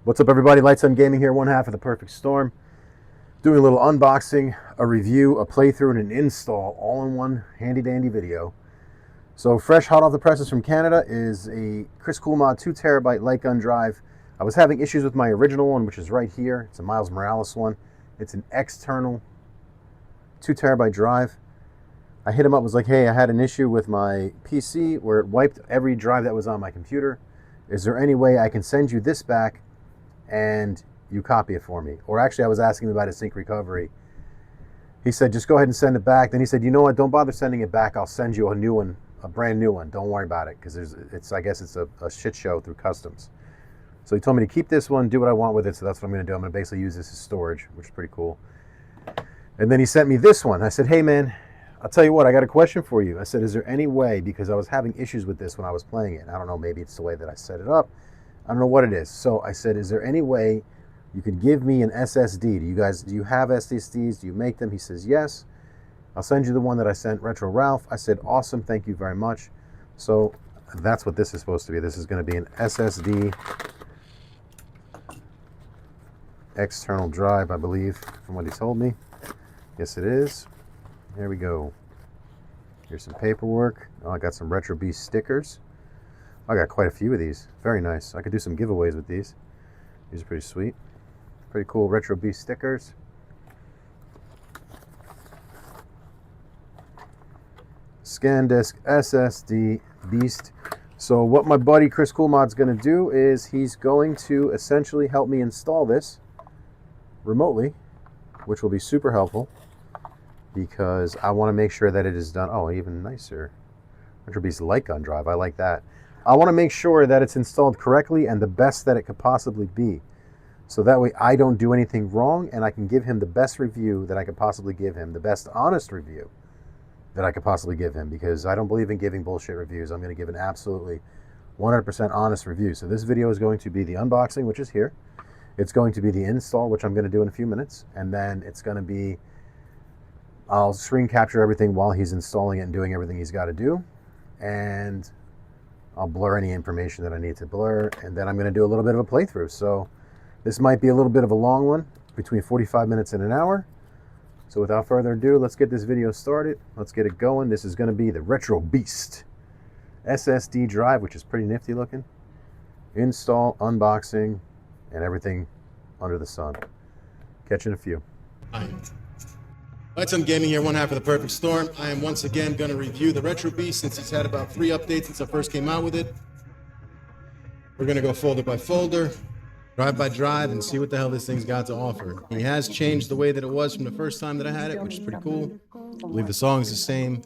What's up, everybody? Lights on Gaming here, one half of the Perfect Storm. Doing a little unboxing, a review, a playthrough, and an install all in one handy dandy video. So fresh hot off the presses from Canada is a Kris CoolMod 2TB light gun drive. I was having issues with my original one, which is right here. It's a Miles Morales one. It's an external 2TB drive. I hit him up, was like, hey, I had an issue with my PC where it wiped every drive that was on my computer. Is there any way I can send you this back and you copy it for me? Or actually, I was asking him about his sync recovery. He said, just go ahead and send it back. Then he said, you know what, don't bother sending it back. I'll send you a new one, a brand new one. Don't worry about it, because I guess it's a shit show through customs. So he told me to keep this one, do what I want with it, so that's what I'm going to do. I'm going to basically use this as storage, which is pretty cool. And then he sent me this one. I said, hey, man, I'll tell you what, I got a question for you. I said, is there any way, because I was having issues with this when I was playing it. I don't know, maybe it's the way that I set it up. I don't know what it is. So I said, is there any way you could give me an SSD? Do you have SSDs? Do you make them? He says, yes. I'll send you the one that I sent Retro Ralph. I said, awesome, thank you very much. So that's what this is supposed to be. This is going to be an SSD external drive, I believe, from what he told me. Yes, it is. There we go. Here's some paperwork. Oh, I got some RetroBeast stickers. I got quite a few of these. Very nice. I could do some giveaways with these. These are pretty sweet. Pretty cool RetroBeast stickers. ScanDisk SSD Beast. So what my buddy Kris CoolMod's going to do is he's going to essentially help me install this remotely, which will be super helpful because I want to make sure that it is done. Oh, even nicer. RetroBeast light gun drive. I like that. I want to make sure that it's installed correctly and the best that it could possibly be. So that way I don't do anything wrong and I can give him the best review that I could possibly give him, the best honest review that I could possibly give him, because I don't believe in giving bullshit reviews. I'm going to give an absolutely 100% honest review. So this video is going to be the unboxing, which is here. It's going to be the install, which I'm going to do in a few minutes. And then it's going to be, I'll screen capture everything while he's installing it and doing everything he's got to do. And I'll blur any information that I need to blur, and then I'm going to do a little bit of a playthrough. So this might be a little bit of a long one, between 45 minutes and an hour. So without further ado, let's get this video started. Let's get it going. This is going to be the RetroBeast SSD drive, which is pretty nifty looking. Install, unboxing, and everything under the sun. Catch you in a few. Lights on Gaming here, one half of the Perfect Storm. I am once again going to review the RetroBeast since it's had about 3 updates since I first came out with it. We're going to go folder by folder, drive by drive, and see what the hell this thing's got to offer. He has changed the way that it was from the first time that I had it, which is pretty cool. I believe the song's the same,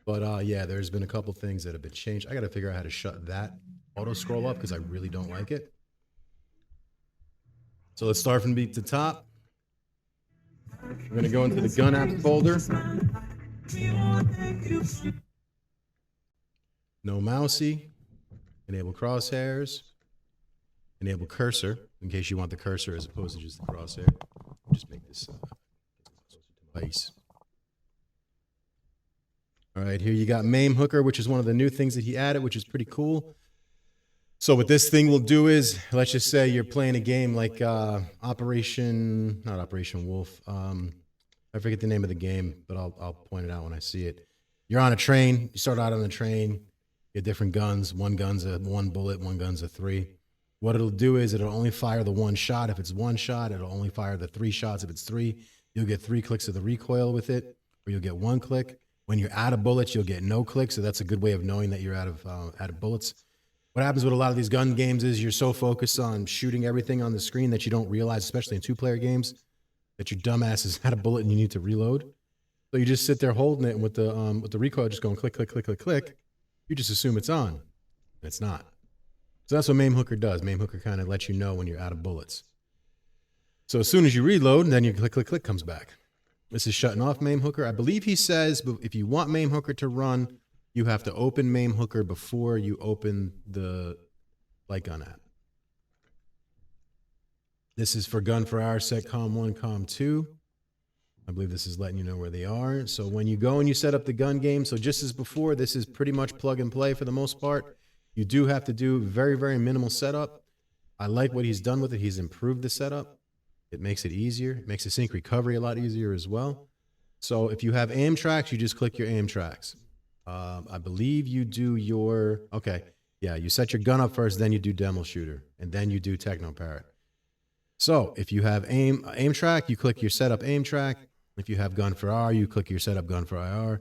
but yeah, there's been a couple things that have been changed. I got to figure out how to shut that auto scroll up because I really don't like it. So let's start from the top. We're going to go into the gun app folder. No mousey. Enable crosshairs. Enable cursor, in case you want the cursor as opposed to just the crosshair. Just make this device. All right, here you got Mame hooker, which is one of the new things that he added, which is pretty cool. So what this thing will do is, let's just say you're playing a game like not Operation Wolf. I forget the name of the game, but I'll point it out when I see it. You're on a train. You start out on the train. You get different guns. One gun's a 1 bullet. One gun's a 3. What it'll do is it'll only fire the 1 shot. If it's 1 shot, it'll only fire the 3 shots. If it's 3, you'll get 3 clicks of the recoil with it, or you'll get 1 click. When you're out of bullets, you'll get no clicks. So that's a good way of knowing that you're out of bullets. What happens with a lot of these gun games is you're so focused on shooting everything on the screen that you don't realize, especially in 2-player games, that your dumbass is out of bullet and you need to reload. So you just sit there holding it, and with the recoil just going click, click, click, click, click, you just assume it's on. It's not. So that's what Mame hooker does. Mame hooker kind of lets you know when you're out of bullets. So as soon as you reload, then your click, click, click comes back. This is shutting off Mame hooker. I believe he says, but if you want Mame hooker to run, you have to open Mame hooker before you open the light gun app. This is for gun for hour, set COM 1, COM 2. I believe this is letting you know where they are. So when you go and you set up the gun game, so just as before, this is pretty much plug and play for the most part. You do have to do very, very minimal setup. I like what he's done with it. He's improved the setup. It makes it easier. It makes the sync recovery a lot easier as well. So if you have aim tracks, you just click your aim tracks. I believe you do your, okay, yeah, you set your gun up first, then you do demo shooter, and then you do TechnoParrot. So if you have aim track, you click your setup aim track. If you have gun for IR, you click your setup gun for IR.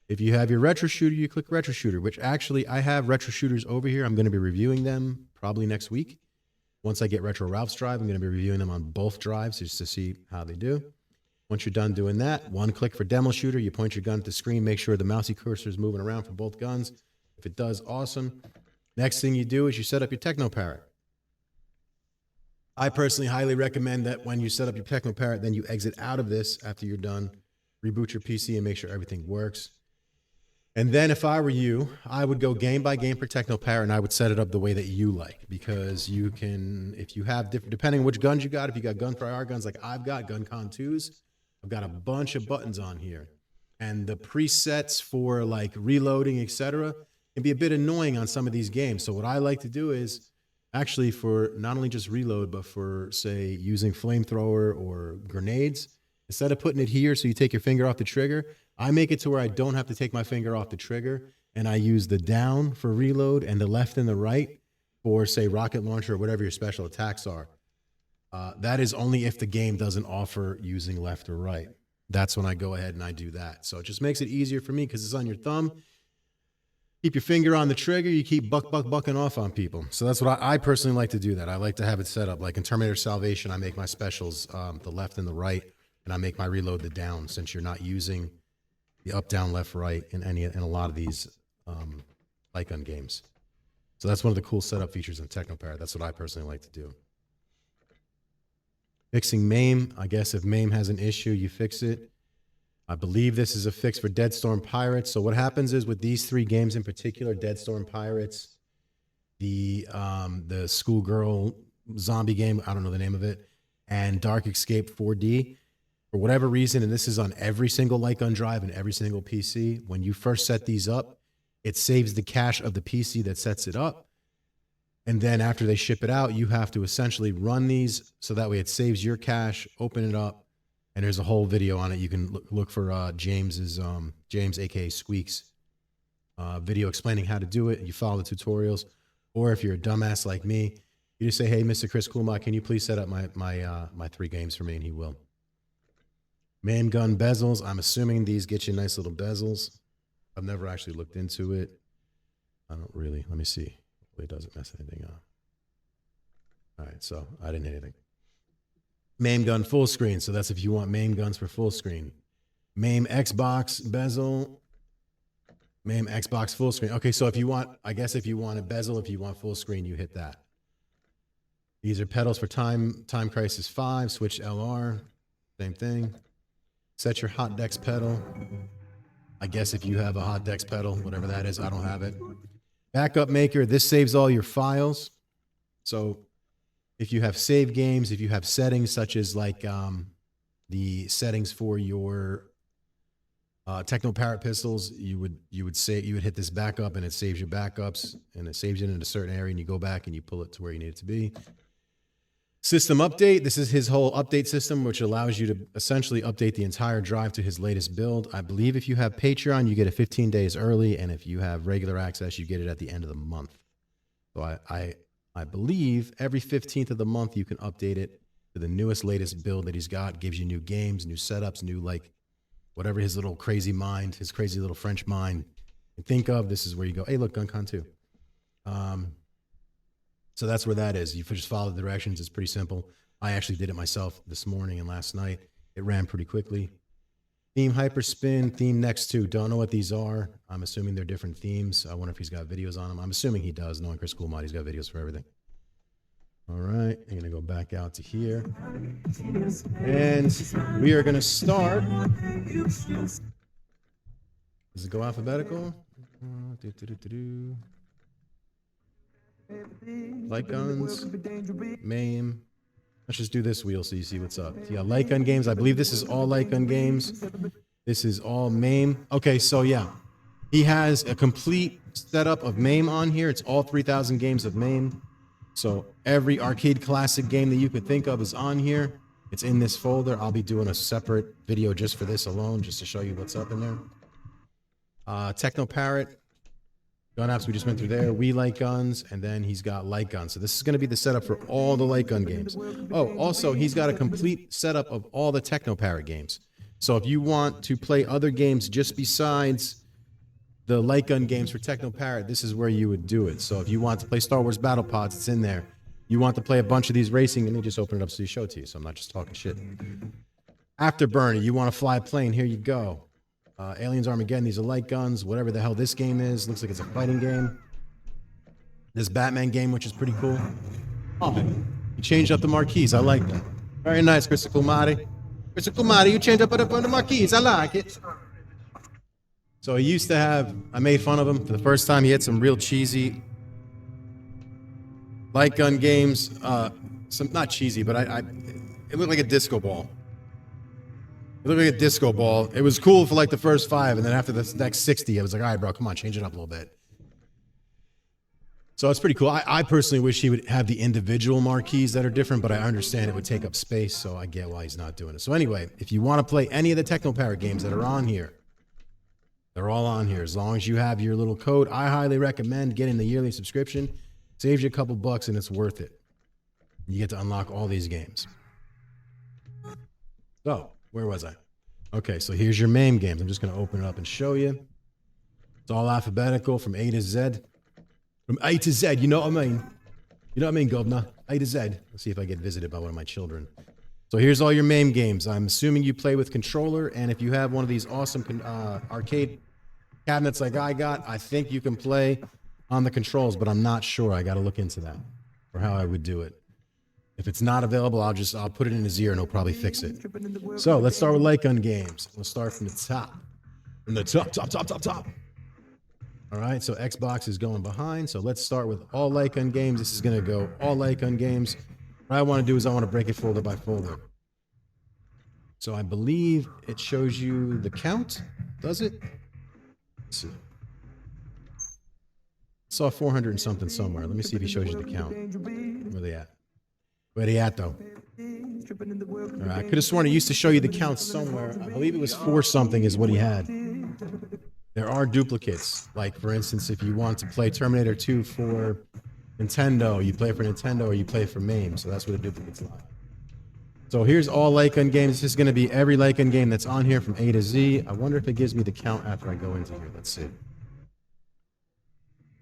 If you have your retro shooter, you click retro shooter, which actually I have retro shooters over here. I'm going to be reviewing them probably next week. Once I get Retro Ralph's drive, I'm going to be reviewing them on both drives just to see how they do. Once you're done doing that, one click for demo shooter. You point your gun at the screen, make sure the mousey cursor is moving around for both guns. If it does, awesome. Next thing you do is you set up your TechnoParrot. I personally highly recommend that when you set up your TechnoParrot, then you exit out of this after you're done, reboot your PC and make sure everything works. And then if I were you, I would go game by game for TechnoParrot and I would set it up the way that you like, because you can, if you have different, depending on which guns you got, if you got gun for IR guns like I've got, Gun Con 2s, I've got a bunch of buttons on here. And the presets for like reloading, etc., can be a bit annoying on some of these games. So what I like to do is actually for not only just reload, but for say using flamethrower or grenades, instead of putting it here so you take your finger off the trigger, I make it to where I don't have to take my finger off the trigger, and I use the down for reload and the left and the right for, say, rocket launcher or whatever your special attacks are. That is only if the game doesn't offer using left or right. That's when I go ahead and I do that. So it just makes it easier for me because it's on your thumb. Keep your finger on the trigger, you keep bucking off on people. So that's what I personally like to do that. I like to have it set up. Like in Terminator Salvation, I make my specials the left and the right, and I make my reload the down, since you're not using the up, down, left, right in a lot of these light gun games. So that's one of the cool setup features in TechnoParrot. That's what I personally like to do. Fixing Mame. I guess if Mame has an issue, you fix it. I believe this is a fix for Deadstorm Pirates. So what happens is with these three games in particular, Deadstorm Pirates, the schoolgirl zombie game, I don't know the name of it, and Dark Escape 4D, for whatever reason, and this is on every single light gun drive and every single PC, when you first set these up, it saves the cache of the PC that sets it up. And then after they ship it out, you have to essentially run these so that way it saves your cache, open it up, and there's a whole video on it. You can look for James, aka Squeaks, video explaining how to do it. You follow the tutorials. Or if you're a dumbass like me, you just say, hey, Mr. Kris CoolMod, can you please set up my 3 games for me? And he will. Mame gun bezels. I'm assuming these get you nice little bezels. I've never actually looked into it. I don't really. Let me see. It doesn't mess anything up. All right, so I didn't hit anything. Mame gun full screen. So that's if you want Mame guns for full screen. Mame Xbox bezel. Mame Xbox full screen. Okay, so if you want, I guess if you want a bezel, if you want full screen, you hit that. These are pedals for Time Crisis 5, Switch LR, same thing. Set your hot dex pedal. I guess if you have a hot dex pedal, whatever that is, I don't have it. Backup maker, this saves all your files. So if you have save games, if you have settings such as like the settings for your TechnoParrot pistols, you would hit this backup and it saves your backups, and it saves it in a certain area, and you go back and you pull it to where you need it to be. System update. This is his whole update system, which allows you to essentially update the entire drive to his latest build. I believe if you have Patreon, you get it 15 days early, and if you have regular access, you get it at the end of the month. So I believe every 15th of the month you can update it to the newest, latest build that he's got. Gives you new games, new setups, new like whatever his little crazy mind, his crazy little French mind can think of. This is where you go, hey, look, Gun Con 2. So that's where that is. You just follow the directions. It's pretty simple. I actually did it myself this morning and last night. It ran pretty quickly. Theme Hyperspin, theme next to. Don't know what these are. I'm assuming they're different themes. I wonder if he's got videos on them. I'm assuming he does. Knowing Kris CoolMod, he's got videos for everything. All right, I'm gonna go back out to here. And we are gonna start. Does it go alphabetical? Light guns, Mame. Let's just do this wheel so you see what's up. Yeah, light gun games. I believe this is all light gun games. This is all Mame. Okay, so yeah, he has a complete setup of Mame on here. It's all 3,000 games of Mame. So every arcade classic game that you could think of is on here. It's in this folder. I'll be doing a separate video just for this alone, just to show you what's up in there. TechnoParrot, gun apps we just went through there. We Light Guns, and then he's got light guns. So this is going to be the setup for all the light gun games. Oh, also he's got a complete setup of all the TechnoParrot games. So if you want to play other games just besides the light gun games for TechnoParrot, this is where you would do it. So if you want to play Star Wars Battle Pods, it's in there. You want to play a bunch of these racing, let me just open it up so you show it to you, so I'm not just talking shit. Afterburner, you want to fly a plane, here you go. Aliens Armageddon, these are light guns, whatever the hell this game is. Looks like it's a fighting game. This Batman game, which is pretty cool. Oh, man. You changed up the marquees, I like that. Very nice, Kris CoolMod. Kris CoolMod, you changed up the marquees, I like it. So he used to have, I made fun of him for the first time. He had some real cheesy light gun games. Some not cheesy, but it looked like a disco ball. It looked like a disco ball. It was cool for like the first 5, and then after the next 60, I was like, all right, bro, come on, change it up a little bit. So it's pretty cool. I personally wish he would have the individual marquees that are different, but I understand it would take up space, so I get why he's not doing it. So anyway, if you want to play any of the TechnoParrot games that are on here, they're all on here. As long as you have your little code, I highly recommend getting the yearly subscription. Saves you a couple bucks, and it's worth it. You get to unlock all these games. So, where was I? Okay, so here's your Mame games. I'm just going to open it up and show you. It's all alphabetical from A to Z. From A to Z, you know what I mean? You know what I mean, governor? A to Z. Let's see if I get visited by one of my children. So here's all your Mame games. I'm assuming you play with controller, and if you have one of these awesome arcade cabinets like I got, I think you can play on the controls, but I'm not sure. I got to look into that or how I would do it. If it's not available, I'll put it in his ear and he'll probably fix it. So let's start with light gun games. We'll start from the top. From the top. All right, so Xbox is going behind. So let's start with all light gun games. This is going to go all light gun games. What I want to do is I want to break it folder by folder. So I believe it shows you the count. Does it? Let's see. Saw 400 and something somewhere. Let me see if he shows you the count. Where they at? Where they at, though? All right, I could have sworn he used to show you the count somewhere. I believe it was 4 something is what he had. There are duplicates. Like, for instance, if you want to play Terminator 2 for Nintendo, you play for Nintendo or you play for Mame. So that's where the duplicates lie. So here's all light gun games. This is going to be every light gun game that's on here from A to Z. I wonder if it gives me the count after I go into here. Let's see.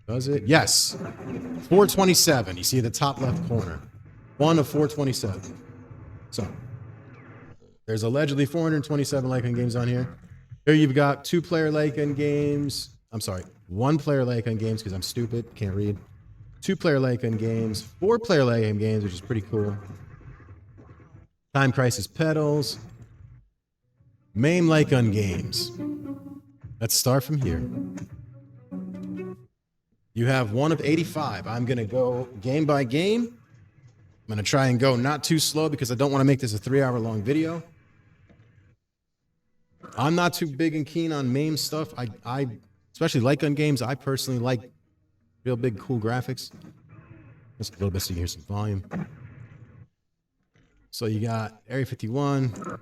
Does it? Yes. 427. You see the top left corner. 1 of 427. So there's allegedly 427 light gun games on here. Here you've got 2-player light gun games. I'm sorry, 1-player light gun games because I'm stupid, can't read. 2-player light gun games, 4-player light gun games, which is pretty cool. Time Crisis pedals. Mame light gun games. Let's start from here. You have 1 of 85. I'm going to go game by game. I'm going to try and go not too slow because I don't want to make this a 3-hour-long video. I'm not too big and keen on Mame stuff. I especially light gun games, I personally like real big, cool graphics. Just a little bit so you hear some volume. So you got Area 51,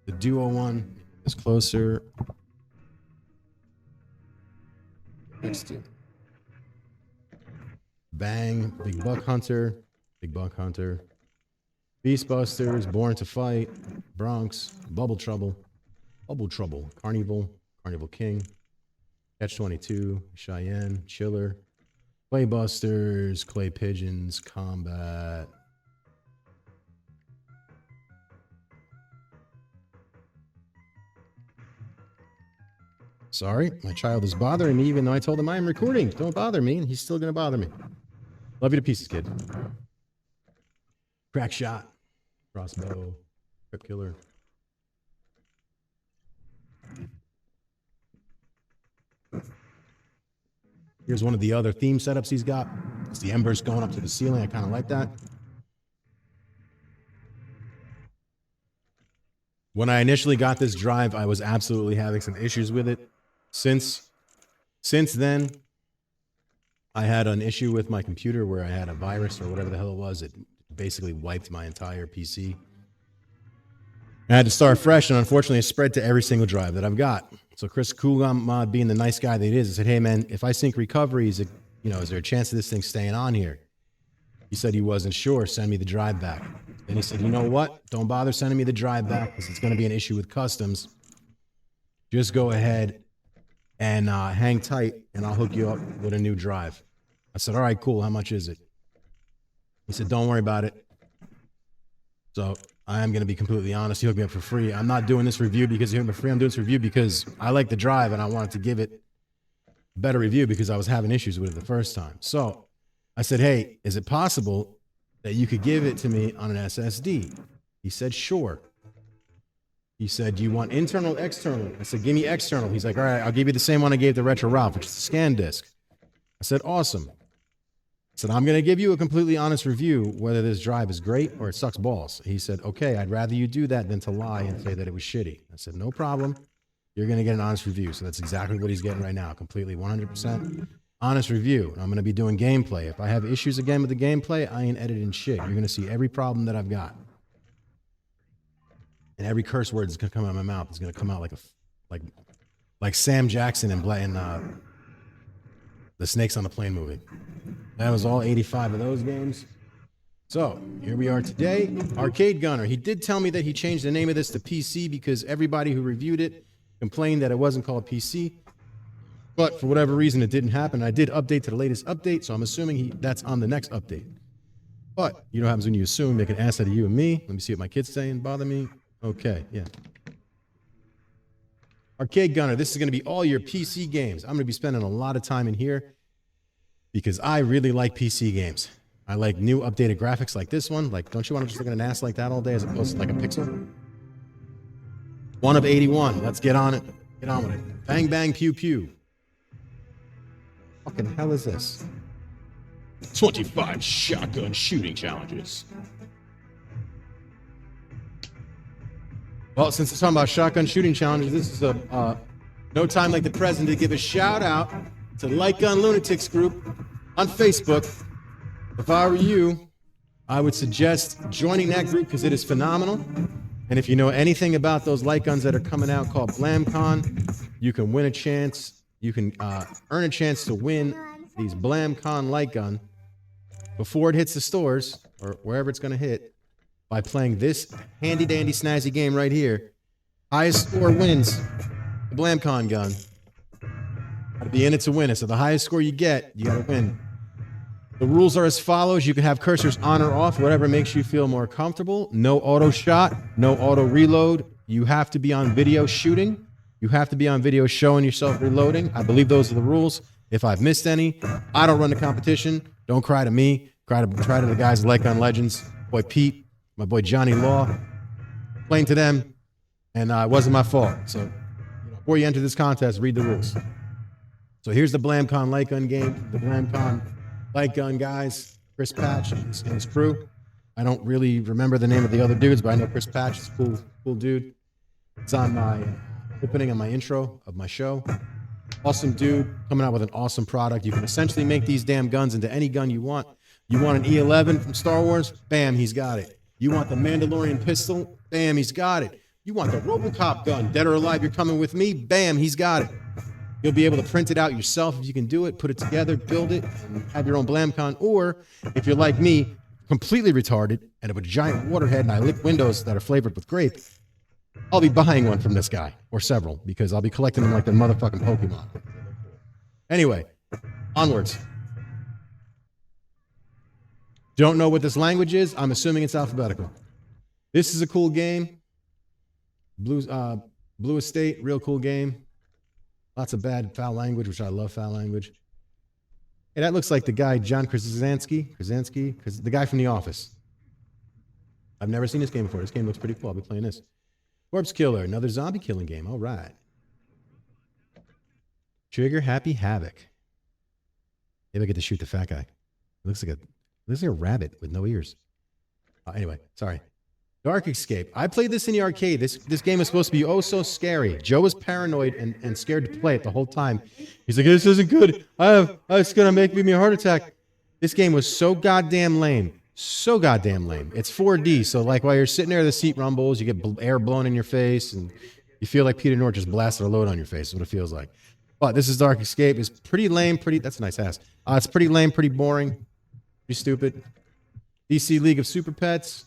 the Duo one is closer. Next to Bang, Big Buck Hunter, Beastbusters, Born to Fight, Bronx, Bubble Trouble, Carnival King, Catch-22, Cheyenne, Chiller, Playbusters, Clay Pigeons, Combat. Sorry, my child is bothering me even though I told him I am recording. Don't bother me, and he's still going to bother me. Love you to pieces, kid. Crack Shot, Crossbow, Crip Killer. Here's one of the other theme setups he's got. It's the embers going up to the ceiling. I kind of like that. When I initially got this drive, I was absolutely having some issues with it. Since then, I had an issue with my computer where I had a virus or whatever the hell it was. It basically wiped my entire PC. I had to start fresh, and unfortunately, it spread to every single drive that I've got. So Kris CoolMod, being the nice guy that he is, I said, "Hey man, if I sync recovery, is there a chance of this thing staying on here?" He said he wasn't sure. Send me the drive back. Then he said, "You know what? Don't bother sending me the drive back because it's going to be an issue with customs. Just go ahead and hang tight, and I'll hook you up with a new drive." I said, "All right, cool. How much is it?" He said, "Don't worry about it." So I am going to be completely honest. He hooked me up for free. I'm not doing this review because he hooked me for free. I'm doing this review because I like the drive and I wanted to give it a better review because I was having issues with it the first time. So I said, "Hey, is it possible that you could give it to me on an SSD?" He said, "Sure." He said, "Do you want internal or external?" I said, "Give me external." He's like, "All right, I'll give you the same one I gave to Retro Ralph, which is the scan disk." I said, "Awesome." I said, "I'm going to give you a completely honest review whether this drive is great or it sucks balls." He said, "Okay, I'd rather you do that than to lie and say that it was shitty." I said, "No problem. You're going to get an honest review." So that's exactly what he's getting right now. Completely 100% honest review. And I'm going to be doing gameplay. If I have issues again with the gameplay, I ain't editing shit. You're going to see every problem that I've got. And every curse word that's going to come out of my mouth is going to come out like Sam Jackson in the Snakes on the Plane movie. That was all 85 of those games. So here we are today. Arcade Gunner. He did tell me that he changed the name of this to PC because everybody who reviewed it complained that it wasn't called PC. But for whatever reason, it didn't happen. I did update to the latest update, so I'm assuming that's on the next update. But you know what happens when you assume? Make an ass out of you and me. Let me see what my kid's saying. Bother me? Okay, yeah. Arcade Gunner. This is going to be all your PC games. I'm going to be spending a lot of time in here because I really like PC games. I like new updated graphics like this one. Like, don't you want to just look at an ass like that all day as opposed to like a pixel? 1 of 81. Let's get on it. Get on with it. Bang, bang, pew, pew. Fucking hell is this? 25 shotgun shooting challenges. Well, since it's talking about shotgun shooting challenges, this is a no time like the present to give a shout out to the Light Gun Lunatics group on Facebook. If I were you, I would suggest joining that group because it is phenomenal. And if you know anything about those light guns that are coming out called BlamCon, you can win a chance. You can earn a chance to win these BlamCon light gun before it hits the stores or wherever it's going to hit by playing this handy dandy snazzy game right here. Highest score wins the BlamCon gun. Got to be in it to win it. So the highest score you get, you got to win. The rules are as follows. You can have cursors on or off, whatever makes you feel more comfortable. No auto shot, no auto reload. You have to be on video shooting. You have to be on video showing yourself reloading. I believe those are the rules. If I've missed any, I don't run the competition. Don't cry to me. Cry to the guys like on Legends. Boy Pete, my boy Johnny Law. Playing to them, and it wasn't my fault. So before you enter this contest, read the rules. So here's the BlamCon light gun game. The BlamCon light gun guys, Chris Patch and his crew. I don't really remember the name of the other dudes, but I know Chris Patch is a cool dude. It's on my opening on my intro of my show. Awesome dude, coming out with an awesome product. You can essentially make these damn guns into any gun you want. You want an E11 from Star Wars? Bam, he's got it. You want the Mandalorian pistol? Bam, he's got it. You want the RoboCop gun? Dead or alive, you're coming with me? Bam, he's got it. You'll be able to print it out yourself if you can do it, put it together, build it, and have your own BlamCon. Or if you're like me, completely retarded and have a giant water head and I lick windows that are flavored with grape, I'll be buying one from this guy, or several, because I'll be collecting them like they're motherfucking Pokemon. Anyway, onwards. Don't know what this language is? I'm assuming it's alphabetical. This is a cool game. Blue Estate, real cool game. Lots of bad foul language, which I love foul language. Hey, that looks like the guy, John Krasinski, the guy from The Office. I've never seen this game before. This game looks pretty cool. I'll be playing this. Corpse Killer, another zombie killing game. All right. Trigger Happy Havoc. Maybe I get to shoot the fat guy. It looks like a rabbit with no ears. Anyway, sorry. Dark Escape. I played this in the arcade. This game is supposed to be oh so scary. Joe was paranoid and scared to play it the whole time. He's like, this isn't good. It's gonna make me a heart attack. This game was so goddamn lame. So goddamn lame. It's 4D, so like while you're sitting there, the seat rumbles, you get air blown in your face, and you feel like Peter North just blasted a load on your face. Is what it feels like. But this is Dark Escape. It's pretty lame. That's a nice ass. It's pretty lame, pretty boring, pretty stupid. DC League of Super Pets.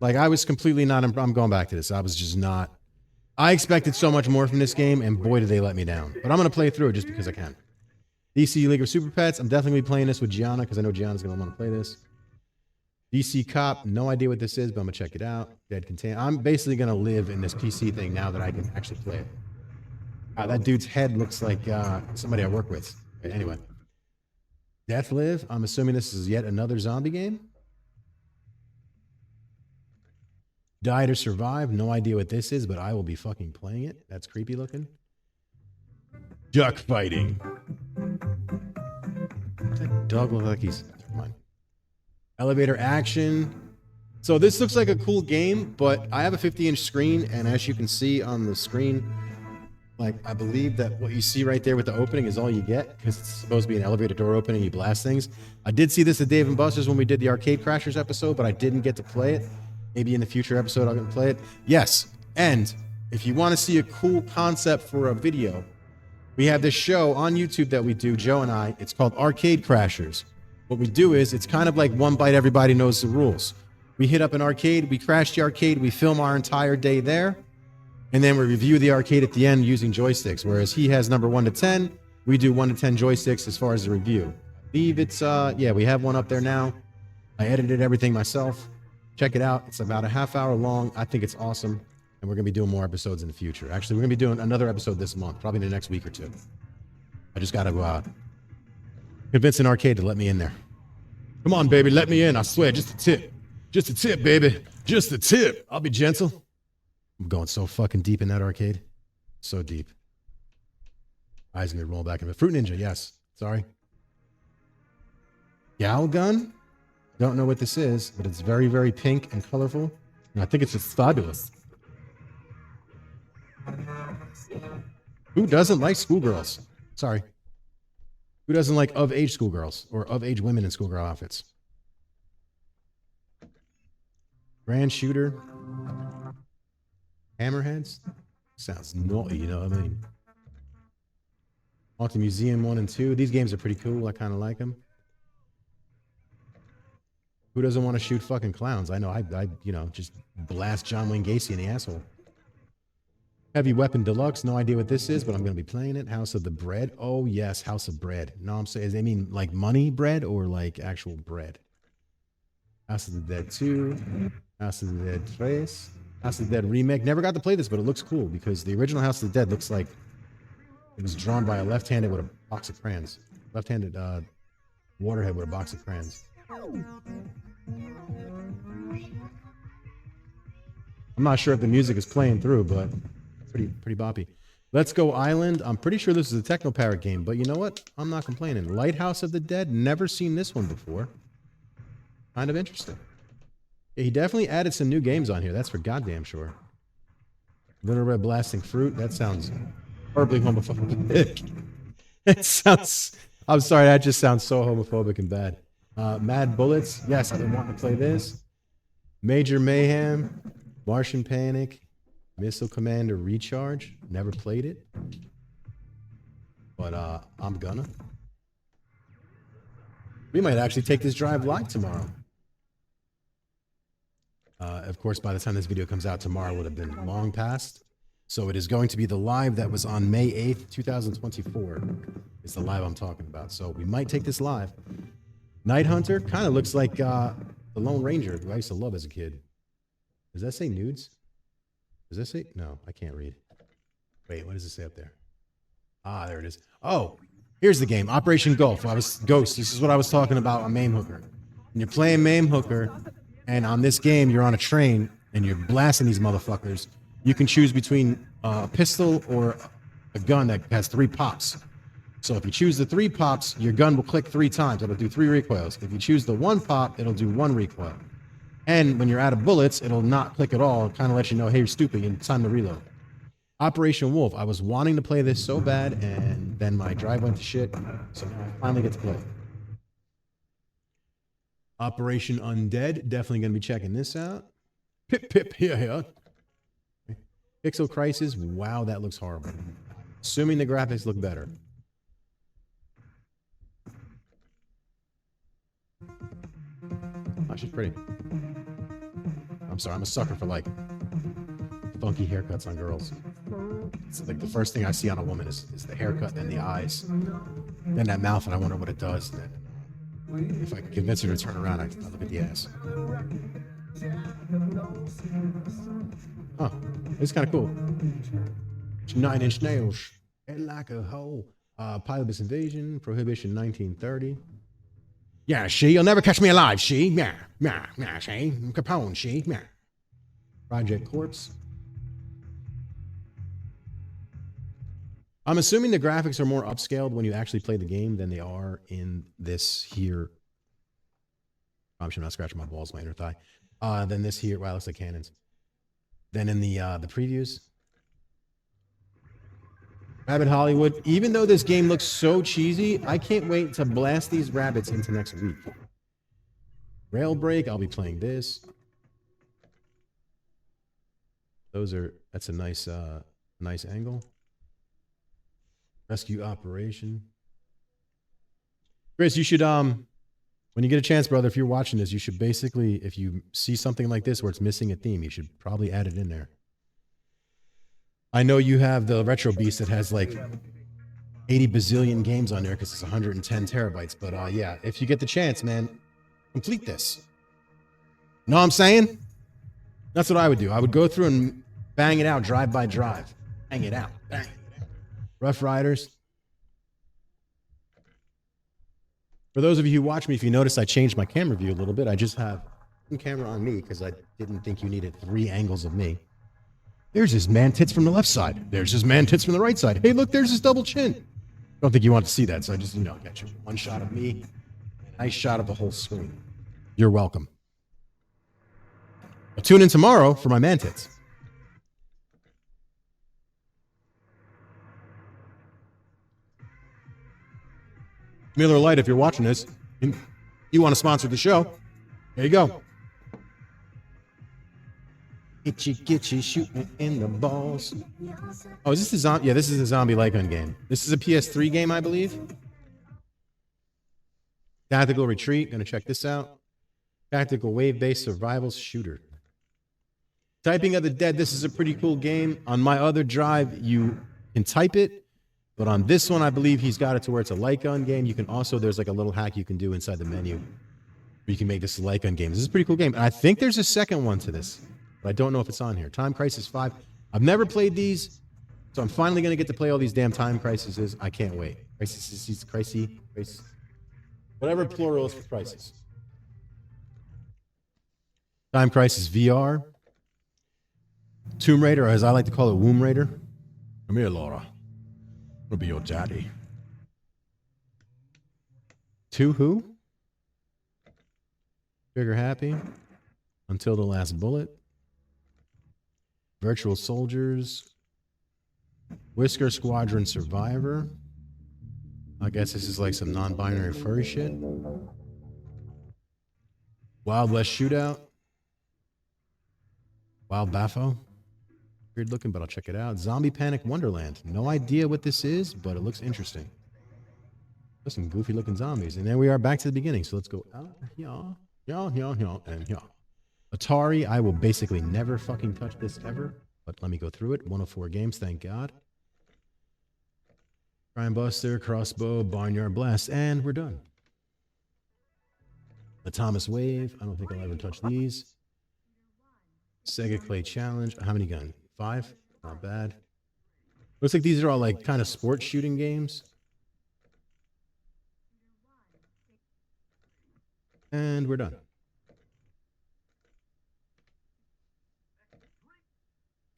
Like, I was completely not, I'm going back to this. I was just not, I expected so much more from this game, and boy, did they let me down. But I'm going to play through it just because I can. DC League of Super Pets. I'm definitely going to be playing this with Gianna, because I know Gianna's going to want to play this. DC Cop. No idea what this is, but I'm going to check it out. Dead Contain. I'm basically going to live in this PC thing now that I can actually play it. That dude's head looks like somebody I work with. Anyway. Death Live. I'm assuming this is yet another zombie game. Die to Survive. No idea what this is, but I will be fucking playing it. That's creepy looking. Duck fighting. Does that dog look like he's... Never mind. Elevator action. So this looks like a cool game, but I have a 50-inch screen, and as you can see on the screen, like, I believe that what you see right there with the opening is all you get, because it's supposed to be an elevator door opening, you blast things. I did see this at Dave & Buster's when we did the Arcade Crashers episode, but I didn't get to play it. Maybe in the future episode I'll get to play it. Yes, and if you want to see a cool concept for a video, we have this show on YouTube that we do, Joe and I. It's called Arcade Crashers. What we do is, it's kind of like One Bite Everybody Knows the Rules. We hit up an arcade, we crash the arcade, we film our entire day there, and then we review the arcade at the end using joysticks. Whereas he has number 1 to 10, we do 1 to 10 joysticks as far as the review. I believe it's, yeah, we have one up there now. I edited everything myself. Check it out. It's about a half hour long. I think it's awesome. And we're going to be doing more episodes in the future. Actually, we're going to be doing another episode this month, probably in the next week or two. I just got to go out. Convince an arcade to let me in there. Come on, baby, let me in. I swear, just a tip. Just a tip, baby. Just a tip. I'll be gentle. I'm going so fucking deep in that arcade. So deep. Eyes going to roll back in. Fruit Ninja, yes. Sorry. Gal Gun? Don't know what this is, but it's very, very pink and colorful. And I think it's just fabulous. Who doesn't like schoolgirls? Sorry. Who doesn't like of-age schoolgirls or of-age women in schoolgirl outfits? Grand Shooter. Hammerheads. Sounds naughty, you know what I mean? Haunted Museum 1 and 2. These games are pretty cool. I kind of like them. Who doesn't want to shoot fucking clowns? I know, I you know, just blast John Wayne Gacy in the asshole. Heavy Weapon Deluxe. No idea what this is, but I'm going to be playing it. House of the Bread. Oh, yes, House of Bread. No, I'm saying, they mean like money bread or like actual bread? House of the Dead 2. House of the Dead 3. House of the Dead Remake. Never got to play this, but it looks cool because the original House of the Dead looks like it was drawn by a left-handed with a box of crayons. Left-handed waterhead with a box of crayons. I'm not sure if the music is playing through, but pretty boppy. Let's Go Island. I'm pretty sure this is a TechnoParrot game, but you know what? I'm not complaining. Lighthouse of the Dead. Never seen this one before. Kind of interesting. Yeah, he definitely added some new games on here. That's for goddamn sure. Little Red Blasting Fruit. That sounds horribly homophobic. It sounds... I'm sorry, that just sounds so homophobic and bad. Mad Bullets. Yes, I've been wanting to play this. Major Mayhem. Martian Panic. Missile Commander Recharge. Never played it. But I'm gonna. We might actually take this drive live tomorrow. Of course, by the time this video comes out tomorrow, it would have been long past. So it is going to be the live that was on May 8th, 2024. It's the live I'm talking about. So we might take this live. Night Hunter kind of looks like the Lone Ranger, who I used to love as a kid. Does that say nudes? Does that say? No, I can't read. Wait, what does it say up there? Ah, there it is. Oh, here's the game. Operation Ghost. Ghost. This is what I was talking about on Mame Hooker. And you're playing Mame Hooker, and on this game, you're on a train, and you're blasting these motherfuckers. You can choose between a pistol or a gun that has 3 pops. So if you choose the 3 pops, your gun will click 3 times. It'll do 3 recoils. If you choose the 1 pop, it'll do 1 recoil. And when you're out of bullets, it'll not click at all. It kind of lets you know, hey, you're stupid, and it's time to reload. Operation Wolf. I was wanting to play this so bad, and then my drive went to shit. So now I finally get to play. Operation Undead. Definitely going to be checking this out. Pip, yeah. Pixel Crisis. Wow, that looks horrible. Assuming the graphics look better. Oh, she's pretty. I'm sorry, I'm a sucker for like funky haircuts on girls. It's like the first thing I see on a woman is the haircut and the eyes. Then that mouth, and I wonder what it does. Then if I can convince her to turn around, I look at the ass. Oh, it's kind of cool. 9-inch nails. And like a hoe. Pilot's Invasion, Prohibition 1930. Yeah, she. You'll never catch me alive, she. Yeah, she. Capone, she. Yeah. Project Corpse. I'm assuming the graphics are more upscaled when you actually play the game than they are in this here. I'm sure I'm not scratching my balls, my inner thigh. Than this here. Wow, it looks like cannons. Then in the previews. Rabbit Hollywood. Even though this game looks so cheesy, I can't wait to blast these rabbits into next week. Rail Break. I'll be playing this. That's a nice angle. Rescue Operation. Kris, you should when you get a chance, brother, if you're watching this, you should basically, if you see something like this where it's missing a theme, you should probably add it in there. I know you have the RetroBeast that has like 80 bazillion games on there because it's 110 terabytes. But yeah, if you get the chance, man, complete this. Know what I'm saying? That's what I would do. I would go through and bang it out, drive by drive. Bang it out. Bang. Rough Riders. For those of you who watch me, if you notice, I changed my camera view a little bit. I just have one camera on me because I didn't think you needed 3 angles of me. There's his man tits from the left side. There's his man tits from the right side. Hey, look, there's his double chin. Don't think you want to see that, so I just, got you one shot of me, nice shot of the whole screen. You're welcome. But tune in tomorrow for my man tits. Miller Lite, if you're watching this, you want to sponsor the show, there you go. Get you shooting in the balls. Oh, is this a zombie? Yeah, this is a zombie light gun game. This is a PS3 game, I believe. Tactical Retreat. Gonna check this out. Tactical wave-based survival shooter. Typing of the Dead. This is a pretty cool game. On my other drive, you can type it, but on this one, I believe he's got it to where it's a light gun game. You can also, there's like a little hack you can do inside the menu where you can make this a light gun game. This is a pretty cool game. And I think there's a second one to this, but I don't know if it's on here. Time Crisis 5. I've never played these, so I'm finally going to get to play all these damn Time Crises. I can't wait. Crisis. Whatever plural is for Crisis. Time Crisis VR. Tomb Raider, or as I like to call it, Womb Raider. Come here, Laura. I'll be your daddy. To who? Trigger Happy. Until the Last Bullet. Virtual Soldiers. Whisker Squadron Survivor. I guess this is like some non-binary furry shit. Wild West Shootout. Wild Baffo. Weird looking, but I'll check it out. Zombie Panic Wonderland. No idea what this is, but it looks interesting. There's some goofy looking zombies. And then we are back to the beginning. So let's go out here, and here. Atari, I will basically never fucking touch this ever. But let me go through it. 104 games, thank God. Crime Buster, Crossbow, Barnyard Blast, and we're done. The Thomas Wave. I don't think I'll ever touch these. Sega Clay Challenge. How many guns? 5? Not bad. Looks like these are all like kind of sports shooting games. And we're done.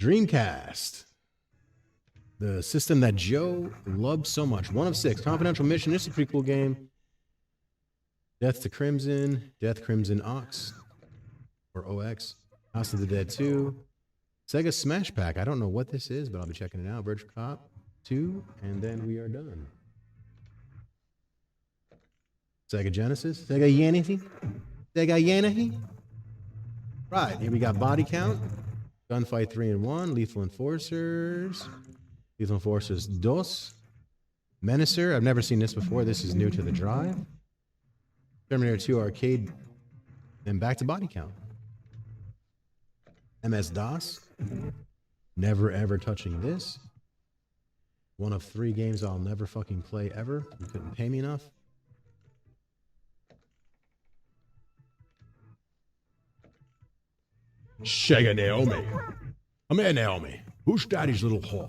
Dreamcast. The system that Joe loved so much. 1 of 6. Confidential Mission. This is a pretty cool game. Death to Crimson. Death Crimson Ox. or OX. House of the Dead 2. Sega Smash Pack. I don't know what this is, but I'll be checking it out. Virtual Cop 2, and then we are done. Sega Genesis. Sega Genesis. Sega Genesis. Right, here we got Body Count. Gunfight 3 and 1. Lethal Enforcers. Lethal Enforcers 2. Menacer. I've never seen this before. This is new to the drive. Terminator 2 Arcade. Then back to Body Count. MS-DOS. Never ever touching this. One of 3 games I'll never fucking play ever. You couldn't pay me enough. Sega Naomi. I'm here, Naomi. Who's Daddy's little whore?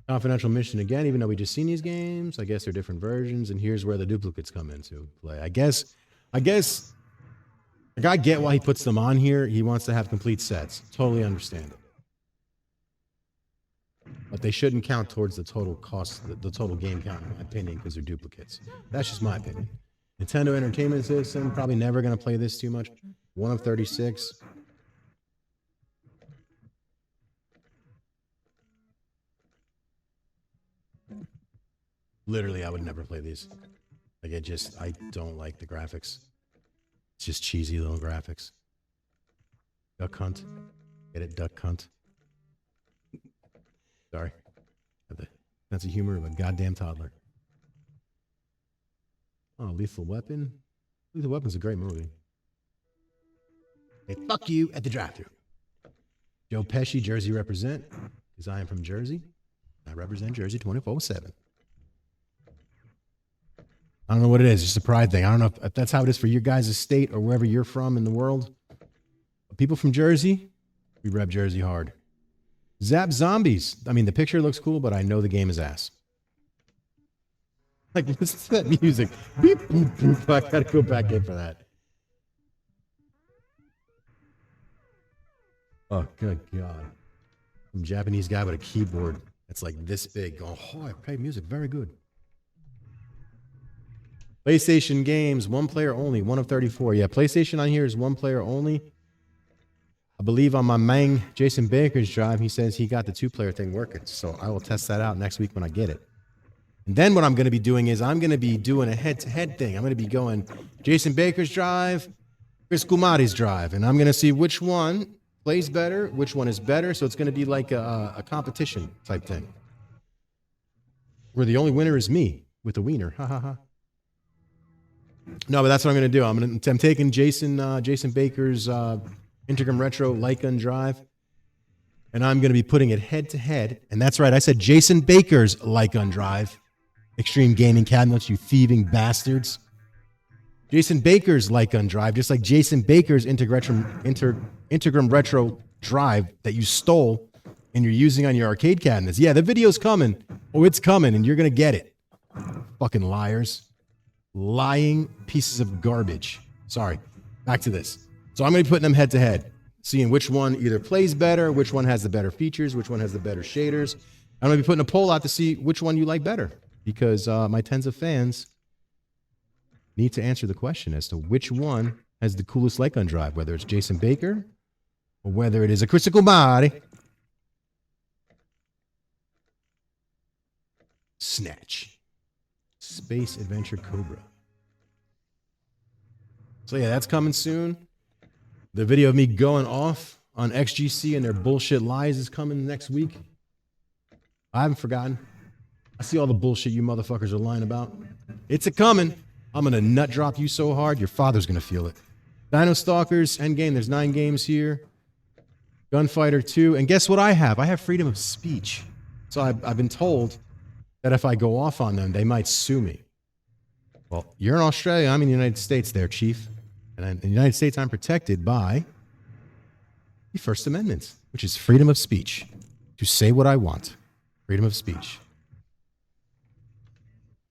Confidential mission again, even though we just seen these games. I guess they're different versions, and here's where the duplicates come into play. I guess, like, I get why he puts them on here. He wants to have complete sets. Totally understand it. But they shouldn't count towards the total cost, the total game count, in my opinion, because they're duplicates. That's just my opinion. Nintendo Entertainment System, probably never going to play this too much. 1 of 36. Literally, I would never play these. Like, I don't like the graphics. It's just cheesy little graphics. Duck Hunt. Get it? Duck Hunt. Sorry. Have the sense of humor of a goddamn toddler. Oh, Lethal Weapon. Lethal Weapon's a great movie. Hey, fuck you at the drive-thru. Joe Pesci, Jersey represent. Because I am from Jersey. I represent Jersey 24/7. I don't know what it is. It's just a pride thing. I don't know if that's how it is for your guys' state or wherever you're from in the world. But people from Jersey, we rep Jersey hard. Zap Zombies. I mean, the picture looks cool, but I know the game is ass. Like, listen to that music. Beep, boop, boop. I gotta go back in for that. Oh, good God. Some Japanese guy with a keyboard that's like this big. Oh, I play music. Very good. PlayStation games, 1 player only, 1 of 34. Yeah, PlayStation on here is 1 player only. I believe on my Mame Jason Baker's drive, he says he got the 2-player thing working. So I will test that out next week when I get it. And then what I'm going to be doing is I'm going to be doing a head-to-head thing. I'm going to be going Jason Baker's drive, Kris CoolMod's drive, and I'm going to see which one plays better, which one is better. So it's going to be like a competition type thing, where the only winner is me with a wiener. Ha ha ha. No, but that's what I'm going to do. I'm taking Jason Baker's Integrum Retro Lightgun drive, and I'm going to be putting it head to head. And that's right, I said Jason Baker's Lightgun drive. Extreme gaming cabinets, you thieving bastards. Jason Baker's Lightgun drive, just like Jason Baker's Integrum Retro drive that you stole and you're using on your arcade cabinets. Yeah, the video's coming. Oh, it's coming, and you're going to get it. Fucking liars. Lying pieces of garbage. Sorry. Back to this. So I'm going to be putting them head to head, seeing which one either plays better, which one has the better features, which one has the better shaders. I'm going to be putting a poll out to see which one you like better, because my tens of fans need to answer the question as to which one has the coolest light gun drive, whether it's Jason Baker or whether it is a Kris CoolMod. Snatch. Space Adventure Cobra. So yeah, that's coming soon. The video of me going off on XGC and their bullshit lies is coming next week. I haven't forgotten. I see all the bullshit you motherfuckers are lying about. It's a coming. I'm gonna nut drop you so hard, your father's gonna feel it. Dino Stalkers, Endgame, there's 9 games here. Gunfighter 2, and guess what I have? I have freedom of speech. So I've been told that if I go off on them, they might sue me. Well, you're in Australia, I'm in the United States there, Chief. And in the United States, I'm protected by the First Amendment, which is freedom of speech, to say what I want. Freedom of speech.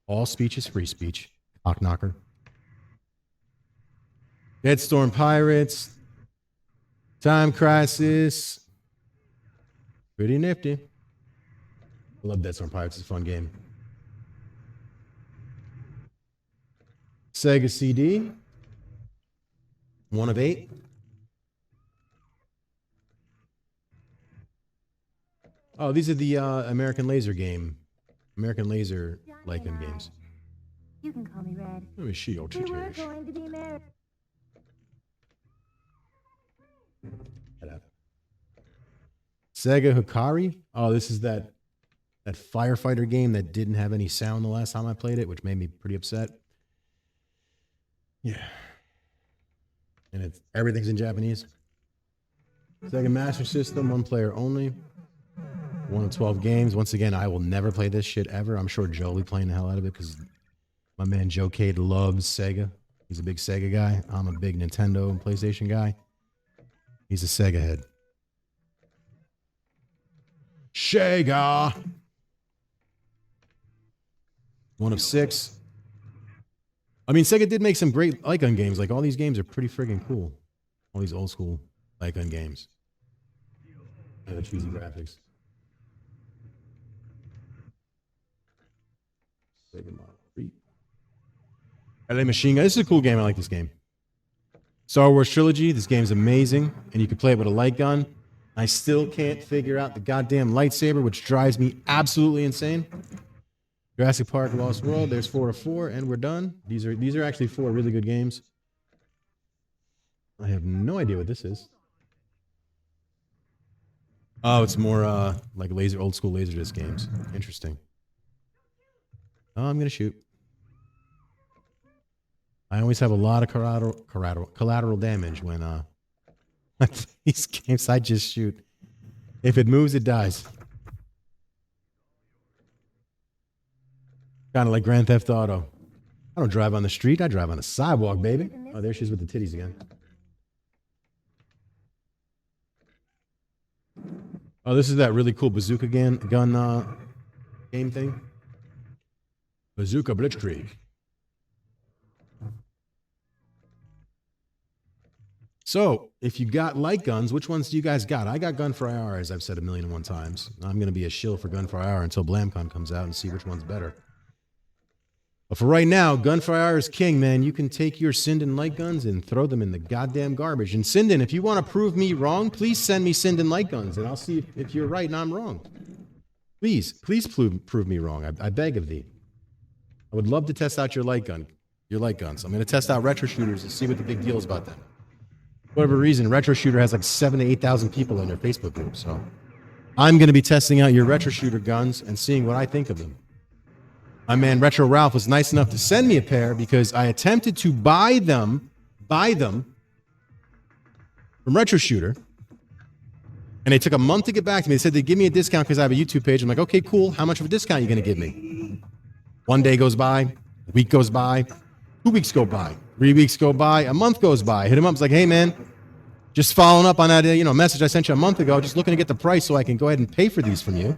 All speech is free speech. Knock knocker. Dead Storm Pirates. Time Crisis. Pretty nifty. I love Dead Storm Pirates. It's a fun game. Sega CD. 1 of 8. Oh, these are the American Laser light gun games. You can call me Red. Let me see your We were teachers. going to be married. Sega Hikari. Oh, this is that firefighter game that didn't have any sound the last time I played it, which made me pretty upset. Yeah. And everything's in Japanese. Sega Master System, 1 player only. 1 of 12 games. Once again, I will never play this shit ever. I'm sure Joe will be playing the hell out of it because my man Joe Cade loves Sega. He's a big Sega guy. I'm a big Nintendo and PlayStation guy. He's a Sega head. Sega! 1 of 6. I mean, Sega did make some great light gun games. Like, all these games are pretty friggin' cool. All these old school light gun games. And the cheesy graphics. Sega Model 3. LA Machine Gun. This is a cool game. I like this game. Star Wars Trilogy. This game's amazing. And you can play it with a light gun. I still can't figure out the goddamn lightsaber, which drives me absolutely insane. Jurassic Park Lost World. There's 4 of 4, and we're done. These are actually 4 really good games. I have no idea what this is. Oh, it's more like old school Laserdisc games. Interesting. Oh, I'm gonna shoot. I always have a lot of collateral damage when these games. I just shoot. If it moves, it dies. Kind of like Grand Theft Auto. I don't drive on the street. I drive on the sidewalk, baby. Oh, there she is with the titties again. Oh, this is that really cool bazooka gun game thing. Bazooka Blitzkrieg. So, if you got light guns, which ones do you guys got? I got Gun for IR, as I've said 1,000,001 times. I'm going to be a shill for Gun for IR until BlamCon comes out and see which one's better. But for right now, Gun for IR is king, man. You can take your Sinden light guns and throw them in the goddamn garbage. And Sinden, if you want to prove me wrong, please send me Sinden light guns, and I'll see if you're right and I'm wrong. Please prove me wrong. I beg of thee. I would love to test out your light guns. I'm going to test out retro shooters and see what the big deal is about them. For whatever reason, retro shooter has like 7,000 to 8,000 people in their Facebook group. So I'm going to be testing out your retro shooter guns and seeing what I think of them. My man Retro Ralph was nice enough to send me a pair because I attempted to buy them from Retro Shooter. And they took a month to get back to me. They said they'd give me a discount because I have a YouTube page. I'm like, okay, cool. How much of a discount are you going to give me? 1 day goes by, a week goes by, 2 weeks go by, 3 weeks go by, a month goes by. I hit him up. It's like, hey, man, just following up on that message I sent you a month ago, just looking to get the price so I can go ahead and pay for these from you.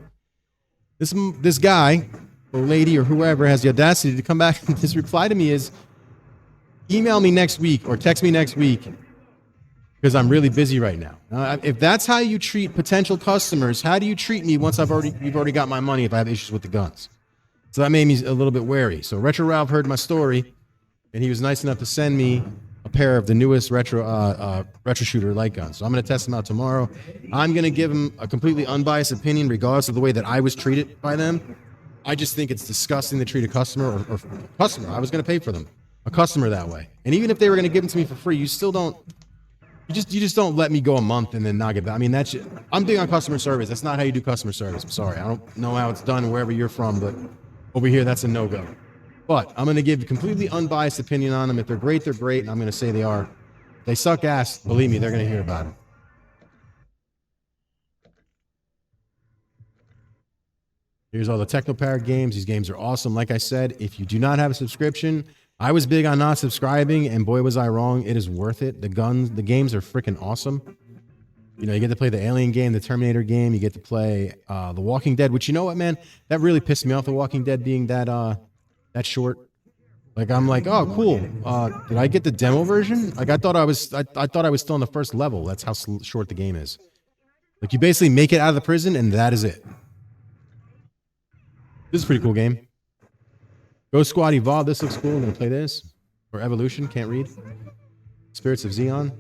This guy or lady or whoever has the audacity to come back and his reply to me is, email me next week or text me next week because I'm really busy right now. If that's how you treat potential customers, how do you treat me once you've already got my money if I have issues with the guns? So that made me a little bit wary. So Retro Ralph heard my story, and he was nice enough to send me a pair of the newest retro shooter light guns. So I'm going to test them out tomorrow. I'm going to give them a completely unbiased opinion regardless of the way that I was treated by them. I just think it's disgusting to treat a customer or customer. I was going to pay for them. A customer that way. And even if they were going to give them to me for free, you still don't. You just don't let me go a month and then not get back. I mean, I'm big on customer service. That's not how you do customer service. I'm sorry. I don't know how it's done wherever you're from, but over here, that's a no-go. But I'm going to give a completely unbiased opinion on them. If they're great, and I'm going to say they are. If they suck ass, believe me, they're going to hear about it. Here's all the TechnoParrot games. These games are awesome. Like I said, if you do not have a subscription, I was big on not subscribing, and boy, was I wrong. It is worth it. The games are freaking awesome. You get to play the Alien game, the Terminator game. You get to play The Walking Dead, which, you know what, man? That really pissed me off, The Walking Dead being that short. Like, I'm like, oh, cool. Did I get the demo version? Like, I thought I was still on the first level. That's how short the game is. Like, you basically make it out of the prison, and that is it. This is a pretty cool game. Ghost Squad Evolved. This looks cool. I'm going to play this. Or Evolution. Can't read. Spirits of Xeon.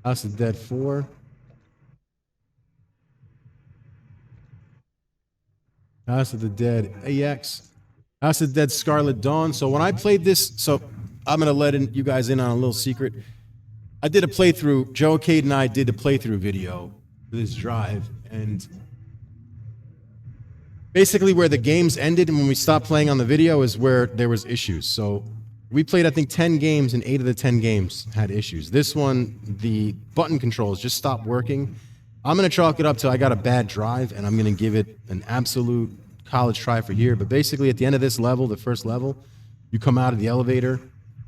House of the Dead 4. House of the Dead AX. House of the Dead Scarlet Dawn. So when I played this, so I'm going to let you guys in on a little secret. I did a playthrough. Joe Cade and I did a playthrough video for this drive. And basically where the games ended and when we stopped playing on the video is where there was issues. So we played, I think, 10 games, and 8 of the 10 games had issues. This one, the button controls just stopped working. I'm going to chalk it up to I got a bad drive, and I'm going to give it an absolute college try for here. But basically, at the end of this level, the first level, you come out of the elevator,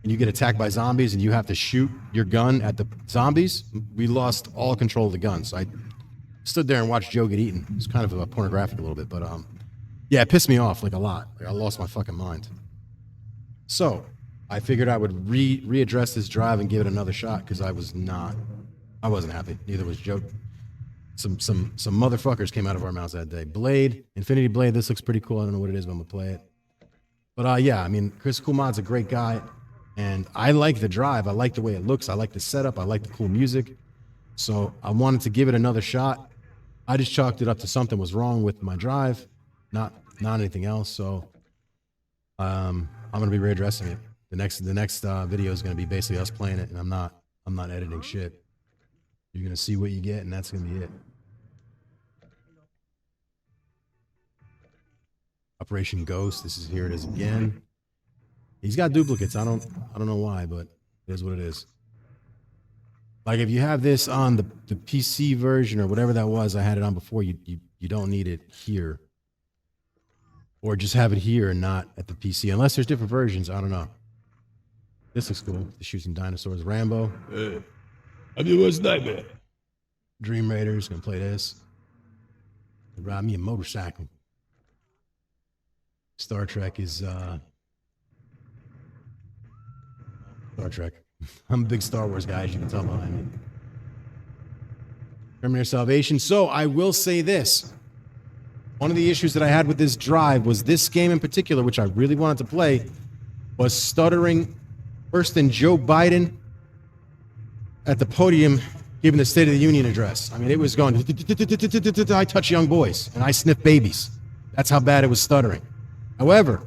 and you get attacked by zombies, and you have to shoot your gun at the zombies. We lost all control of the gun, so I stood there and watched Joe get eaten. It's kind of pornographic a little bit, but yeah, it pissed me off like a lot. Like, I lost my fucking mind. So I figured I would readdress this drive and give it another shot because I wasn't happy. Neither was Joe. Some motherfuckers came out of our mouths that day. Blade, Infinity Blade. This looks pretty cool. I don't know what it is, but I'm gonna play it. But yeah, I mean, Kris CoolMod's a great guy, and I like the drive. I like the way it looks. I like the setup. I like the cool music. So I wanted to give it another shot. I just chalked it up to something was wrong with my drive, not anything else. So I'm gonna be readdressing it. The next video is gonna be basically us playing it, and I'm not editing shit. You're gonna see what you get, and that's gonna be it. Operation Ghost. Here it is again. He's got duplicates. I don't know why, but it is what it is. Like, if you have this on the PC version or whatever that was, I had it on before. You don't need it here, or just have it here and not at the PC, unless there's different versions. I don't know. This looks cool. To shoot some dinosaurs. Rambo. I'm your worst nightmare. Dream Raiders, gonna play this. Ride me a motorcycle. Star Trek is Star Trek. I'm a big Star Wars guy, as you can tell behind me. Terminator Salvation. So I will say this. One of the issues that I had with this drive was this game in particular, which I really wanted to play, was stuttering worse than Joe Biden at the podium giving the State of the Union address. I mean, it was going, I touch young boys and I sniff babies. That's how bad it was stuttering. However,